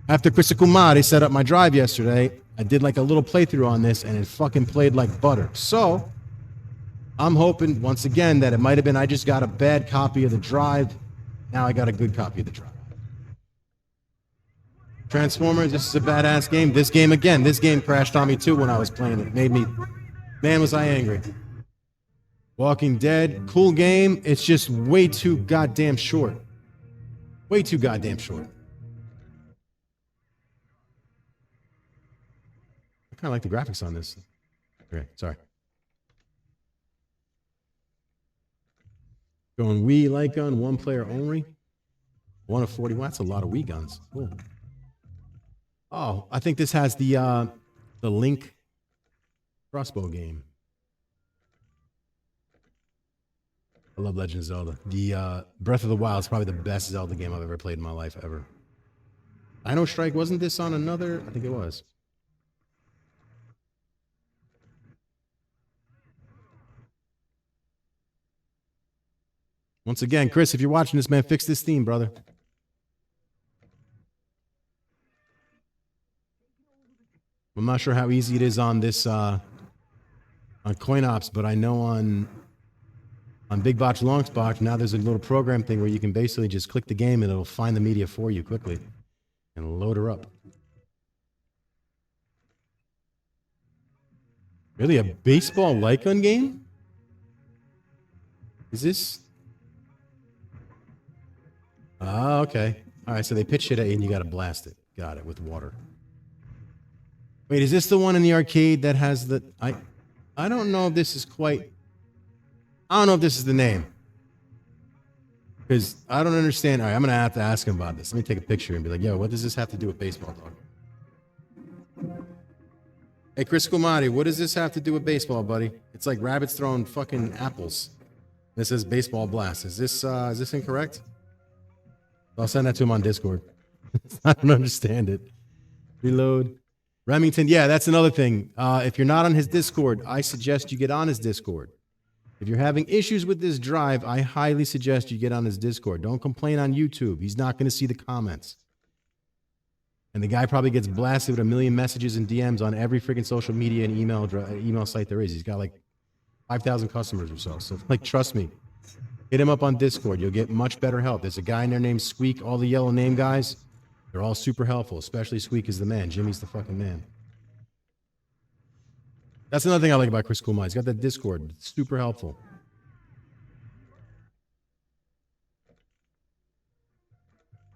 after Kris CoolMod set up my drive yesterday, I did like a little playthrough on this and it fucking played like butter. So I'm hoping, once again, that it might have been I just got a bad copy of the drive. Now I got a good copy of the drive. Transformers, this is a badass game. This game crashed on me too when I was playing it. Man, was I angry. Walking Dead, cool game. It's just way too goddamn short. Way too goddamn short. I kind of like the graphics on this. Okay, sorry. Going Wii light gun, 1 player only. 1 of 40. Well, that's a lot of Wii guns. Cool. Oh, I think this has the Link crossbow game. I love Legend of Zelda. The Breath of the Wild is probably the best Zelda game I've ever played in my life, ever. Dino Strike, wasn't this on another? I think it was. Once again, Chris, if you're watching this, man, fix this theme, brother. I'm not sure how easy it is on this on CoinOps, but I know on Big Botch, Long Botch, now there's a little program thing where you can basically just click the game and it'll find the media for you quickly and load her up. Really, a baseball light gun game? Is this? Oh, okay. All right, so they pitch it at you and you got to blast it. Got it, with water. Wait, is this the one in the arcade that has the... I don't know if this is quite... I don't know if this is the name. Because I don't understand. All right, I'm going to have to ask him about this. Let me take a picture and be like, yo, what does this have to do with baseball, dog? Hey, Kris CoolMod, what does this have to do with baseball, buddy? It's like rabbits throwing fucking apples. This says baseball blast. Is this incorrect? I'll send that to him on Discord. I don't understand it. Reload. Remington, yeah, that's another thing. If you're not on his Discord, I suggest you get on his Discord. If you're having issues with this drive, I highly suggest you get on his Discord. Don't complain on YouTube. He's not going to see the comments. And the guy probably gets blasted with a million messages and DMs on every freaking social media and email site there is. He's got like 5,000 customers or so. So, like, trust me. Hit him up on Discord. You'll get much better help. There's a guy in there named Squeak. All the yellow name guys, they're all super helpful, especially Squeak is the man. Jimmy's the fucking man. That's another thing I like about Kris CoolMod. He's got that Discord. It's super helpful.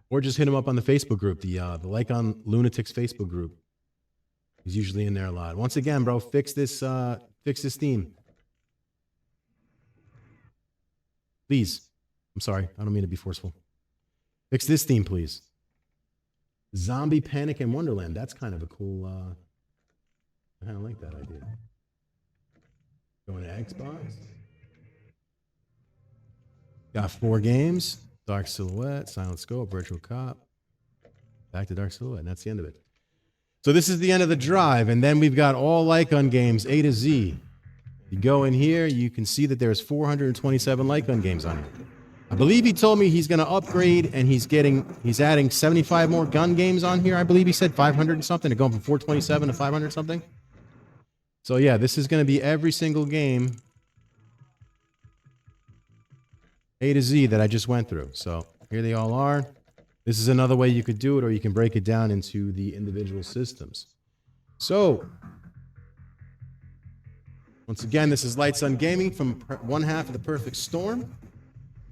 Or just hit him up on the Facebook group, the Like on Lunatics Facebook group. He's usually in there a lot. Once again, bro, fix this theme. Please. I'm sorry. I don't mean to be forceful. Fix this theme, please. Zombie Panic in Wonderland. That's kind of a cool... I kind of like that idea. Going to Xbox. Got 4 games. Dark Silhouette, Silent Scope, Virtual Cop. Back to Dark Silhouette, and that's the end of it. So this is the end of the drive, and then we've got all Light Gun games, A to Z. You go in here, you can see that there's 427 Light Gun games on here. I believe he told me he's going to upgrade, and he's adding 75 more gun games on here. I believe he said 500 and something, to go from 427 to 500 something. So yeah, this is going to be every single game A to Z that I just went through. So here they all are. This is another way you could do it, or you can break it down into the individual systems. So once again, this is Lights on Gaming from one half of the Perfect Storm.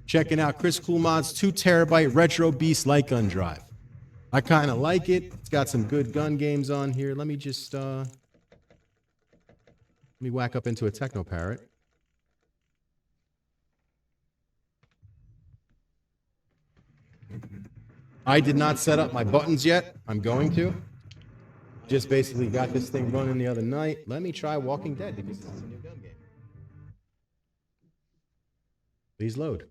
Checking out Kris CoolMod's 2 terabyte RetroBeast light gun drive. I kind of like it. It's got some good gun games on here. Let me just let me whack up into a TechnoParrot. I did not set up my buttons yet. I'm going to. Just basically got this thing running the other night. Let me try Walking Dead because this is a new gun game. Please load.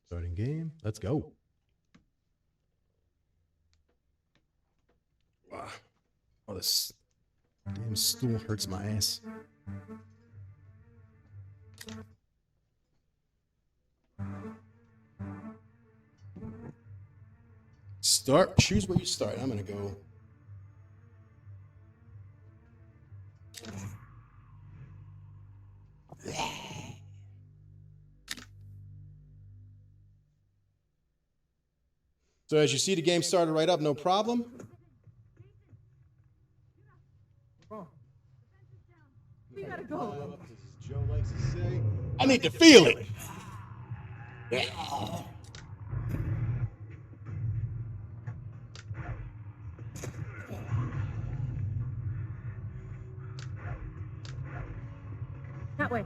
Starting game. Let's go. Wow. Oh, this damn stool hurts my ass. Start. Choose where you start. I'm gonna go. So as you see, the game started right up, no problem. We gotta go. As Joe likes to say, I need to feel it. That way.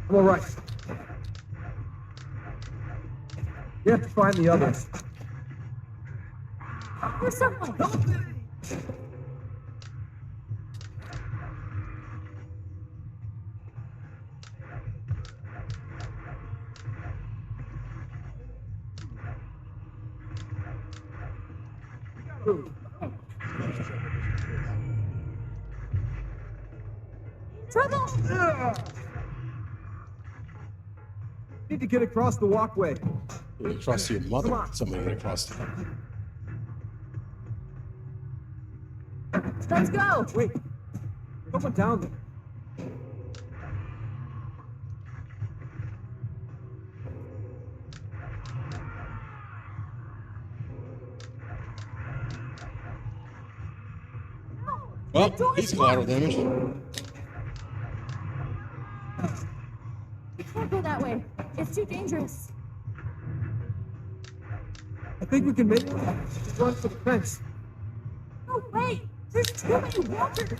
I'm all right. You have to find the others. There's someone. Trouble! Need to get across the walkway. Across your mother. Somebody get across. Let's go! Wait, someone down there. Well, he's collateral damage. We can't go that way. It's too dangerous. I think we can make it. Just run for the fence. Oh, wait! There's too many walkers.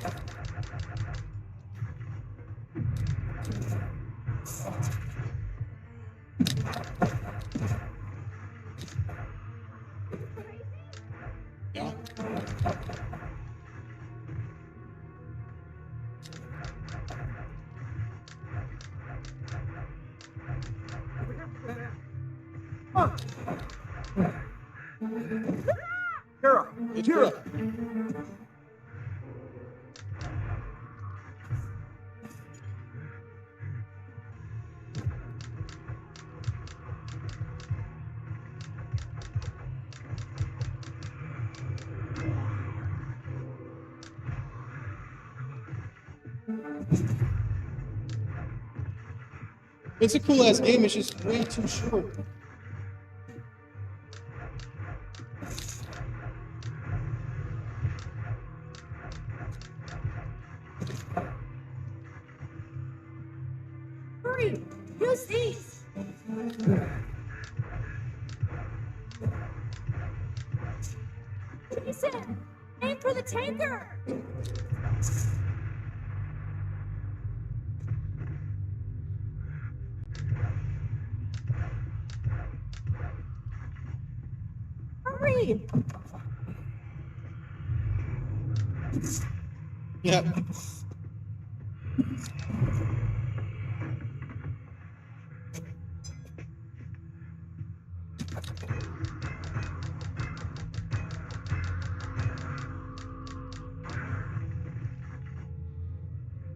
Yeah. Kara, Kira. It's a cool ass game. It's just way too short. Hurry! Use these! Jason! Aim for the tanker! Hurry! Yeah.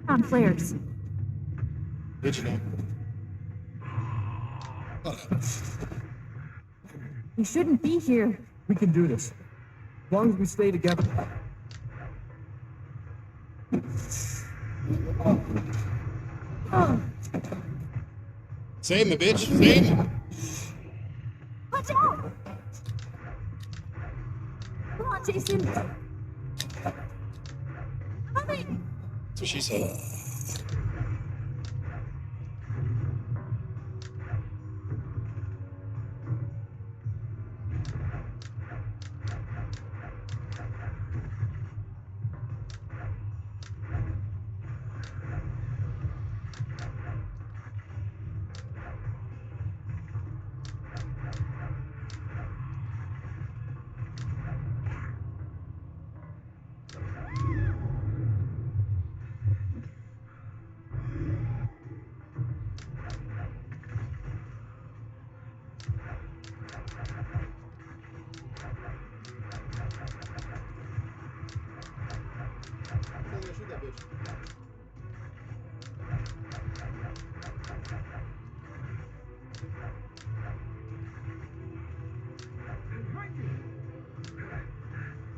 Found flares. Did you know? We shouldn't be here. We can do this. As long as we stay together. Oh, Same, the bitch. Same. watch out! Come on, Jason. Coming! That's what she said.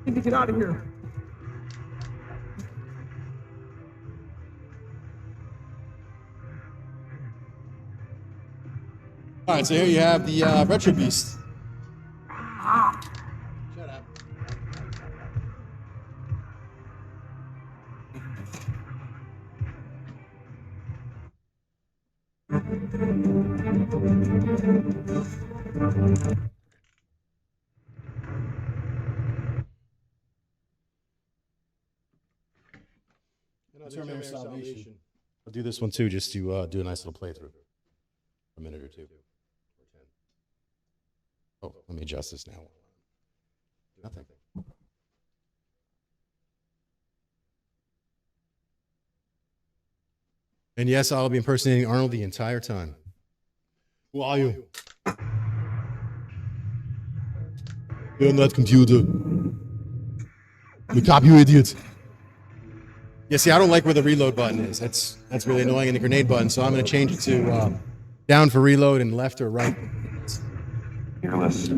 Need to get out of here. All right, so here you have the RetroBeast. Shut up. Terminator Salvation. I'll do this one too, just to do a nice little playthrough. A minute or two. Oh, let me adjust this now. Nothing. And yes, I'll be impersonating Arnold the entire time. Who are you? You're not computer. You copy, you idiot. Yeah, see, I don't like where the reload button is. That's really annoying, and the grenade button. So I'm going to change it to down for reload and left or right. Fearless.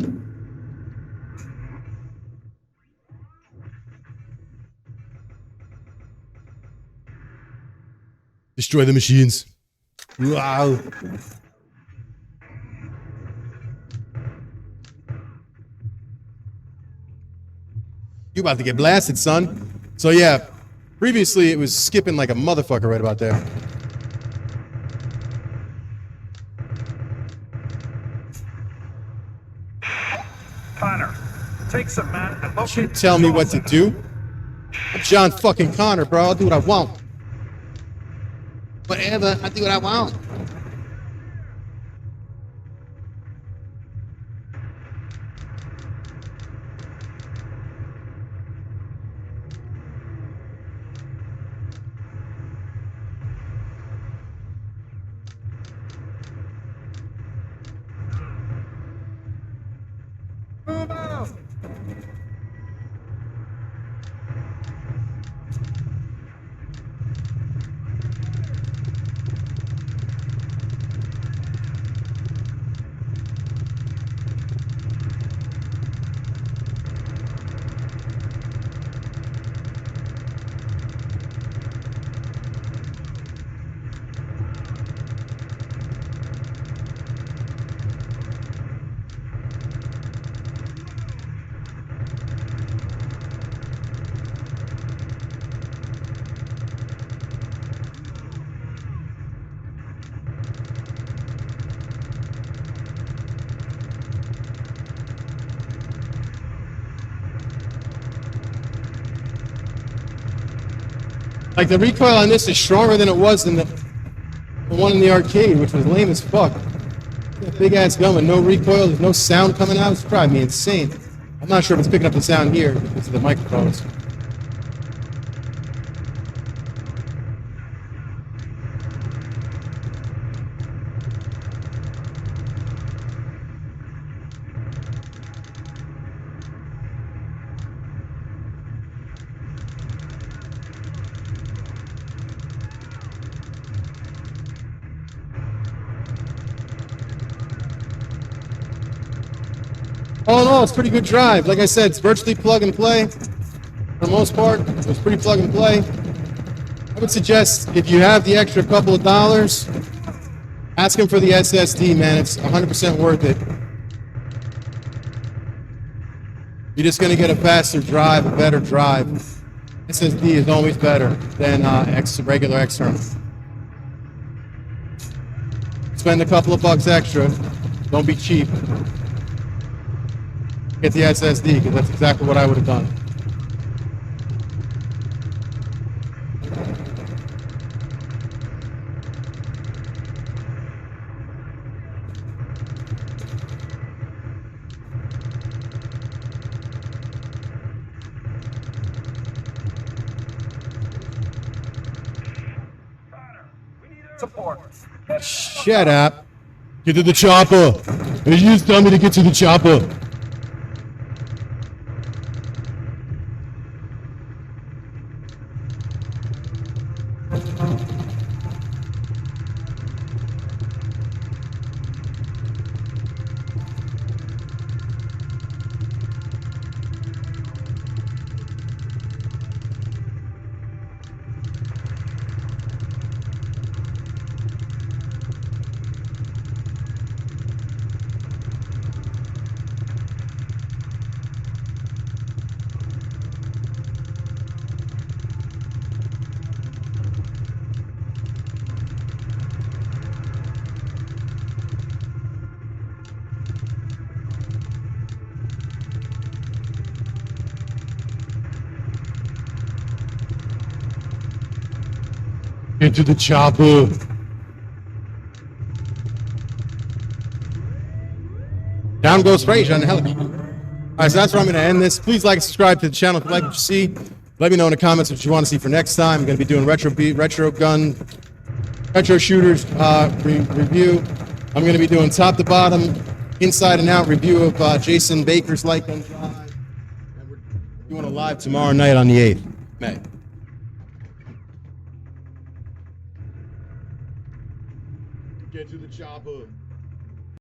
Destroy the machines. Wow. You about to get blasted, son. So yeah, previously it was skipping like a motherfucker right about there. Connor, take some men and locate. Tell me what to do. I'm John fucking Connor, bro. I'll do what I want. Whatever, I do what I want. Move out! Like, the recoil on this is stronger than it was in the one in the arcade, which was lame as fuck. Big ass gun with no recoil, there's no sound coming out. It's driving me insane. I'm not sure if it's picking up the sound here because of the microphones. All in all, it's pretty good drive. Like I said, it's virtually plug and play. For the most part, it's pretty plug and play. I would suggest if you have the extra couple of dollars, ask him for the SSD, man. It's 100% worth it. You're just going to get a faster drive, a better drive. SSD is always better than regular external. Spend a couple of bucks extra. Don't be cheap. Get the SSD, because that's exactly what I would have done. Support. Shut up. Get to the chopper. You just tell me to get to the chopper. Get to the chopper. Down goes Frazier on the helicopter. All right, so that's where I'm going to end this. Please like and subscribe to the channel if you like what you see. Let me know in the comments what you want to see for next time. I'm going to be doing retro shooters review. I'm going to be doing top to bottom, inside and out review of Jason Baker's lightgun drive. And we're doing a live tomorrow night on the 8th of May. Get to the chopper.